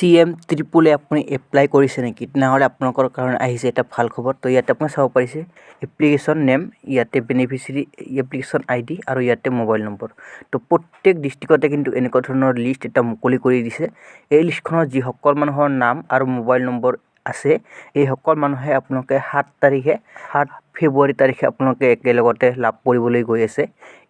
CM ত্ৰিপুলে আপুনি apply কৰিছে নেকি? তেনেহ'লে আপোনালোকৰ কাৰণে আহিছে এটা ভাল খবৰ। তো ইয়াতে আপুনি চাব পাৰিছে এপ্লিকেশ্যন নেম, ইয়াতে বেনিফিচিয়াৰী এপ্লিকেশ্যন ID আৰু ইয়াতে মোবাইল নম্বৰ। তো প্ৰত্যেক ডিষ্ট্ৰিক্টতে কিন্তু এনেকুৱা ধৰণৰ লিষ্ট এটা মুকলি কৰি দিছে। এই লিষ্টখনত যিসকল মানুহৰ নাম আৰু মোবাইল নম্বৰ আছে এই সকল মানুহে আপোনালোকে 7 ফেব্ৰুৱাৰী তাৰিখে আপোনালোকে একেলগতে লাভ কৰিবলৈ গৈ আছে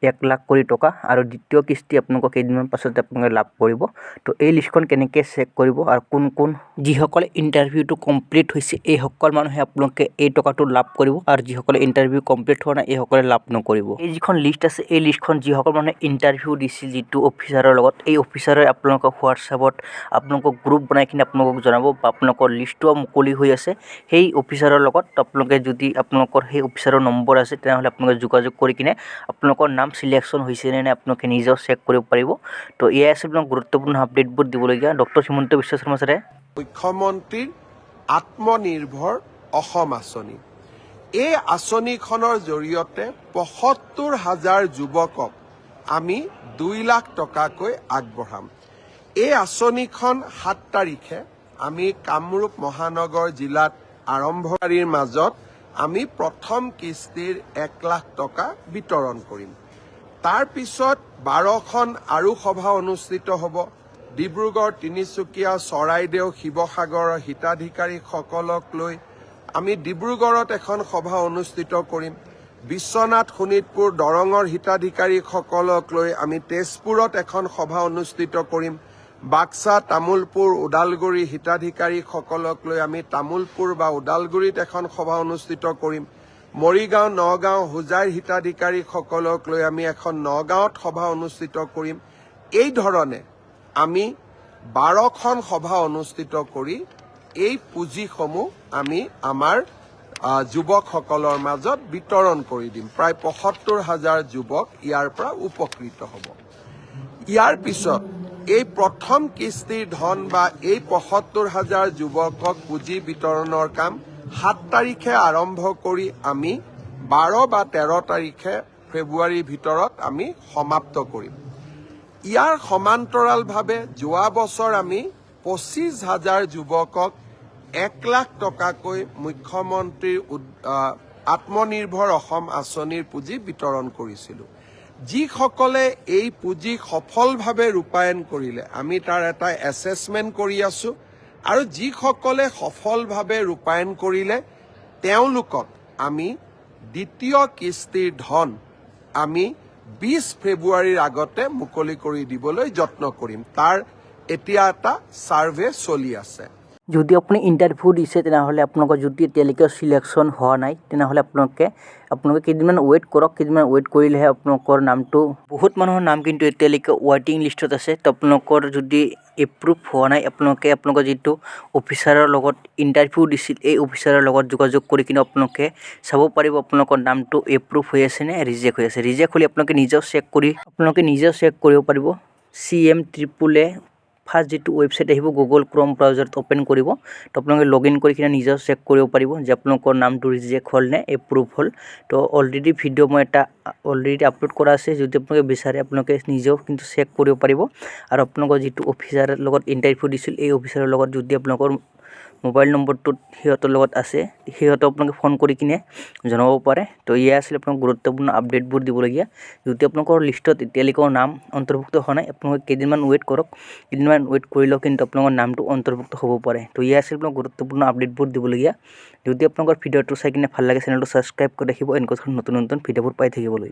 1 লাখ কোটি টকা আৰু দ্বিতীয় কিস্তি আপোনালোকক কেইদিনমান পাছতে আপোনালোকে লাভ কৰিব। তো এই লিষ্টখন কেনেকৈ চেক কৰিব আৰু কোন যিসকলে ইণ্টাৰভিউটো কমপ্লিট হৈছে এই সকল মানুহে আপোনালোকে এই টকাটো লাভ কৰিব আৰু যিসকলে ইণ্টাৰভিউ কমপ্লিট হোৱা নাই এইসকলে লাভ নকৰিব। এই যিখন লিষ্ট আছে এই লিষ্টখন যিসকল মানুহে ইণ্টাৰভিউ দিছিল যিটো অফিচাৰৰ লগত, এই অফিচাৰে আপোনালোকক হোৱাটছআপত আপোনালোকক গ্ৰুপ বনাই কিনে আপোনালোকক জনাব বা আপোনালোকৰ লিষ্টটো মুকলি হৈ আছে সেই অফিচাৰৰ লগত। আপোনালোকে যদি আপোনালোকৰ সেই অফিচাৰৰ নম্বৰ আছে তেনেহ'লে আপোনালোকে যোগাযোগ কৰি কিনে আপোনালোকৰ নাম চিলেকশ্যন হৈছে নে নাই আপোনালোকে নিজেও চেক কৰিব পাৰিব। তো এয়াই আছিল আপোনাক গুৰুত্বপূৰ্ণ আপডেটবোৰ দিবলগীয়া। ডক্টৰ হিমন্ত বিশ্ব শৰ্মা ছাৰে মুখ্যমন্ত্ৰীৰ আত্মনিৰ্ভৰ অসম আঁচনি, এই আঁচনিখনৰ জৰিয়তে ৭৫,০০০ যুৱকক আমি ২ লাখ টকাকৈ আগবঢ়াম। এই আঁচনিখন ৭ তাৰিখে আমি কামৰূপ মহানগৰ জিলাত আৰম্ভকাৰীৰ মাজত আমি প্ৰথম কিস্তিৰ ১ লাখ টকা বিতৰণ কৰিম। তাৰ পিছত ১২খন আৰু সভা অনুষ্ঠিত হ'ব। ডিব্ৰুগড়, তিনিচুকীয়া, চৰাইদেউ, শিৱসাগৰৰ হিতাধিকাৰীসকলক লৈ আমি ডিব্ৰুগড়ত এখন সভা অনুষ্ঠিত কৰিম। বিশ্বনাথ, শোণিতপুৰ, দৰঙৰ হিতাধিকাৰীসকলক লৈ আমি তেজপুৰত এখন সভা অনুষ্ঠিত কৰিম। বাক্সা, তামোলপুৰ, ওদালগুৰি হিতাধিকাৰীসকলক লৈ আমি তামোলপুৰ বা ওদালগুৰিত এখন সভা অনুষ্ঠিত কৰিম। মৰিগাঁও, নগাঁও, হোজাইৰ হিতাধিকাৰীসকলক লৈ আমি এখন নগাঁৱত সভা অনুষ্ঠিত কৰিম। এই ধৰণে আমি ১২খন সভা অনুষ্ঠিত কৰি এই পুঁজিসমূহ আমি আমাৰ যুৱকসকলৰ মাজত বিতৰণ কৰি দিম। প্ৰায় ৭৫,০০০ যুৱক ইয়াৰ পৰা উপকৃত হ'ব। ইয়াৰ পিছত এই প্ৰথম কিস্তিৰ ধন বা এই ৭৫,০০০ যুৱকক পুঁজি বিতৰণৰ কাম ৭ তাৰিখে আৰম্ভ কৰি আমি ১২ বা ১৩ তাৰিখে ফেব্ৰুৱাৰীৰ ভিতৰত আমি সমাপ্ত কৰিম। ইয়াৰ সমান্তৰালভাৱে যোৱা বছৰ আমি ২৫,০০০ যুৱকক ১ লাখ টকাকৈ মুখ্যমন্ত্ৰীৰ আত্মনিৰ্ভৰ অসম আঁচনিৰ পুঁজি বিতৰণ কৰিছিলোঁ। যিসকলে এই পুঁজি সফলভাৱে ৰূপায়ণ কৰিলে আমি তাৰ এটা এছেছমেণ্ট কৰি আছো আৰু যিসকলে সফলভাৱে ৰূপায়ণ কৰিলে তেওঁলোকক আমি দ্বিতীয় কিস্তিৰ ধন আমি ২০ ফেব্ৰুৱাৰীৰ আগতে মুকলি কৰি দিবলৈ যত্ন কৰিম। তাৰ এতিয়া এটা ছাৰ্ভে চলি আছে। যদি আপুনি ইণ্টাৰভিউ দিছে তেনেহ'লে আপোনালোকৰ যদি এতিয়ালৈকে চিলেকশ্যন হোৱা নাই তেনেহ'লে আপোনালোকে কেইদিনমান ৱেইট কৰক। কেইদিনমান ৱেইট কৰিলেহে আপোনালোকৰ নামটো, বহুত মানুহৰ নাম কিন্তু এতিয়ালৈকে ৱেইটিং লিষ্টত আছে। তো আপোনালোকৰ যদি এপ্ৰুভ হোৱা নাই আপোনালোকৰ যিটো অফিচাৰৰ লগত ইণ্টাৰভিউ দিছিল এই অফিচাৰৰ লগত যোগাযোগ কৰি কিনে আপোনালোকে চাব পাৰিব আপোনালোকৰ নামটো এপ্ৰুভ হৈ আছে নে ৰিজেক্ট হৈ আছে। ৰিজেক্ট হ'লে আপোনালোকে নিজেও চেক কৰিব পাৰিব। CM ত্ৰিপুলে ফাৰ্ষ্ট যিটো ৱেবছাইট আহিব গুগল ক্ৰম ব্ৰাউজাৰত অ'পেন কৰিব। তো আপোনালোকে লগ ইন কৰি কিনে নিজেও চেক কৰিব পাৰিব যে আপোনালোকৰ নামটো ৰিজেক্ট হ'ল নে এপ্ৰুভ হ'ল। তো অলৰেডি ভিডিঅ' মই এটা আপলোড কৰা আছে, যদি আপোনালোকে বিচাৰে আপোনালোকে নিজেও কিন্তু চেক কৰিব পাৰিব। আৰু আপোনালোকৰ যিটো অফিচাৰৰ লগত ইণ্টাৰভিউ দিছিল এই অফিচাৰৰ লগত যদি আপোনালোকৰ মোবাইল নম্বৰটোত সিহঁতৰ লগত আছে সিহঁতক আপোনালোকে ফোন কৰি কিনে জনাব পাৰে। তো এয়া আছিল আপোনাক গুৰুত্বপূৰ্ণ আপডেটবোৰ দিবলগীয়া। যদি আপোনালোকৰ লিষ্টত এতিয়ালৈকেও নাম অন্তৰ্ভুক্ত হোৱা নাই আপোনালোকে কেইদিনমান ৱেইট কৰক। কেইদিনমান ৱেইট কৰিলেও কিন্তু আপোনালোকৰ নামটো অন্তৰ্ভুক্ত হ'ব পাৰে। তো এয়া আছিল আপোনাক গুৰুত্বপূৰ্ণ আপডেটবোৰ দিবলগীয়া। যদি আপোনালোকৰ ভিডিঅ'টো চাই কিনে ভাল লাগে চেনেলটো ছাবস্ক্ৰাইব কৰি ৰাখিব এনেকুৱা নতুন ভিডিঅ'বোৰ পাই থাকিবলৈ।